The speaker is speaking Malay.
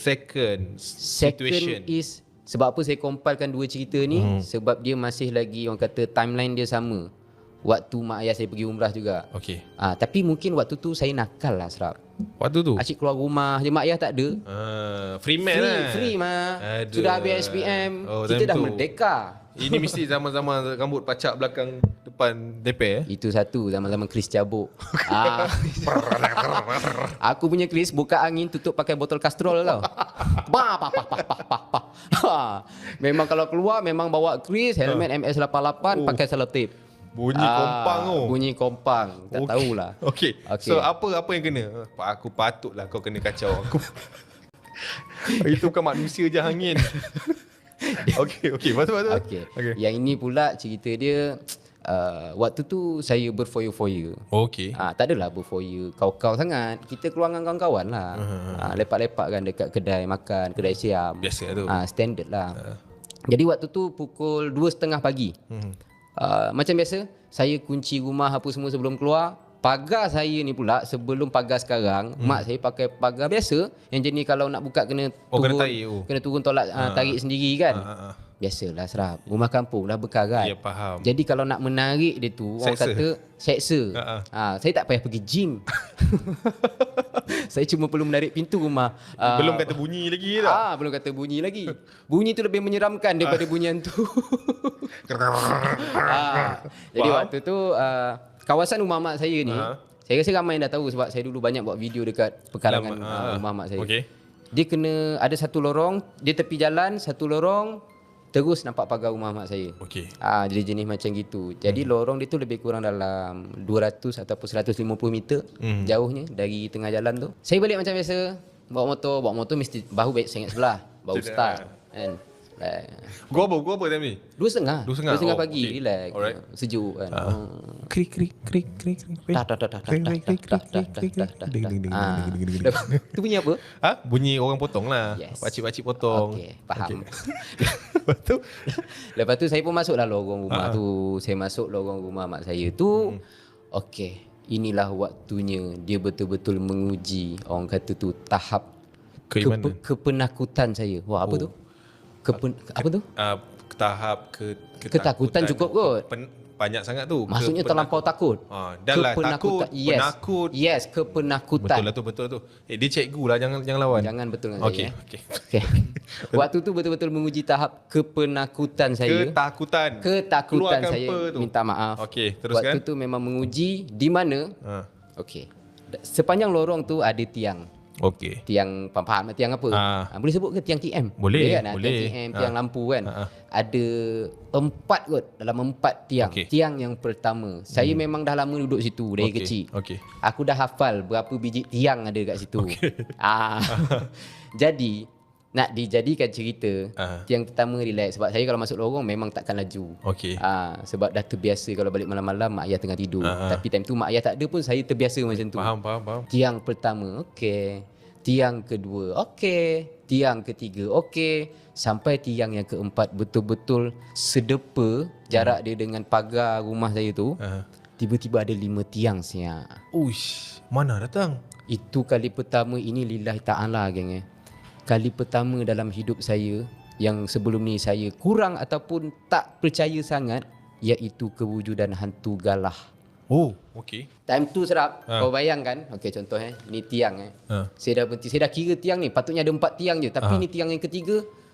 second situation. is sebab apa saya compilekan dua cerita ni, sebab dia masih lagi orang kata timeline dia sama. Waktu mak ayah saya pergi umrah juga. Okey. Tapi mungkin waktu tu saya nakal lah Serap. Waktu tu? Asyik keluar rumah je, mak ayah tak ada. Free man lah. Free mah. Aduh. Sudah habis SPM, kita dah time tu. merdeka. Ini mesti zaman-zaman rambut pacak belakang depan DP Itu satu, zaman-zaman Chris cabuk. Aku punya Chris buka angin tutup pakai botol kastrol tau. Memang kalau keluar memang bawa Chris, helmet MS88, pakai selotip. Bunyi kompang tu. Bunyi kompang. Tak tahulah. Okey. So apa yang kena? Aku patutlah kau kena kacau aku. Itu bukan manusia je angin. Okey. Betul. Okay. Yang ini pula cerita dia, waktu tu saya berfoya-foya. Okey. Tak adalah berfoya kau-kau sangat. Kita keluar dengan kawan-kawan lah. Lepak-lepak kan dekat kedai makan, kedai siam. Biasa tu. Standard lah. Jadi waktu tu pukul 2:30 pagi. Macam biasa, saya kunci rumah apa semua sebelum keluar. Pagar saya ni pula, sebelum pagar sekarang, mak saya pakai pagar biasa yang jenis kalau nak buka kena turun, kena turun tolak tarik sendiri kan. Biasalah Serap, rumah kampung dah berkarat. Ya, faham. Jadi kalau nak menarik dia tu, orang kata seksa. Saya tak payah pergi gym. Saya cuma perlu menarik pintu rumah. Belum kata bunyi lagi tak? Belum kata bunyi lagi. Bunyi tu lebih menyeramkan daripada bunyi hantu. Jadi waktu tu kawasan rumah mak saya ni, saya rasa ramai dah tahu sebab saya dulu banyak buat video dekat pekarangan rumah mak saya. Okey. Dia kena ada satu lorong, dia tepi jalan, satu lorong terus nampak pagar rumah mak saya. Okey. Jadi jenis macam gitu. Jadi lorong dia tu lebih kurang dalam 200 ataupun 150 meter jauhnya dari tengah jalan tu. Saya balik macam biasa, bawa motor mesti bahu baik saya ingat sebelah, baru start kan. Gua apa time ni? 2:30 pagi, okay. relax. Alright. Sejuk kan. Krik. Itu bunyi apa? Bunyi orang potong lah. Yes. Pakcik-pakcik potong. Okey, faham. Betul. Lepas tu saya pun masuklah lorong rumah tu. Saya masuk lorong rumah mak saya tu. Okey, inilah waktunya dia betul-betul menguji, orang kata tu, tahap kepenakutan saya. Wah, apa tu? Apa tu? Tahap ketakutan cukup kot. Banyak sangat tu. Maksudnya terlampau takut. Dah lah takut, penakut. Yes, kepenakutan. Betul tu. Dia cikgu lah, jangan lawan. Jangan betul dengan Okey. saya. Waktu tu betul-betul menguji tahap kepenakutan saya. Ketakutan Keluarkan saya. tu. Minta maaf. Okey, teruskan. Waktu tu memang menguji di mana. Okey. Sepanjang lorong tu ada tiang. Okey. Tiang, faham tiang apa? Boleh sebut ke tiang TM? Boleh kan? boleh. Tiang TM, tiang lampu kan. Ada 4 kot, dalam 4 tiang. Tiang yang pertama, saya memang dah lama duduk situ dari kecil. Aku dah hafal berapa biji tiang ada kat situ. Jadi nak dijadikan cerita, tiang pertama relax. Sebab saya kalau masuk lorong memang takkan laju. Sebab dah terbiasa kalau balik malam-malam mak ayah tengah tidur. Tapi time tu mak ayah tak ada pun saya terbiasa macam tu. Faham. Tiang pertama okey, tiang kedua okey, tiang ketiga okey, sampai tiang yang keempat betul-betul sedepa jarak dia dengan pagar rumah saya tu. Tiba-tiba ada 5 tiang siap. Uish, mana datang? Itu kali pertama, ini lillahi ta'ala geng. Kali pertama dalam hidup saya yang sebelum ni saya kurang ataupun tak percaya sangat, iaitu kewujudan hantu galah. Okey. Time tu Serap, kau bayangkan, okey contoh ni tiang Saya dah berhenti, saya dah kira tiang ni patutnya ada 4 tiang je, tapi ni tiang yang ketiga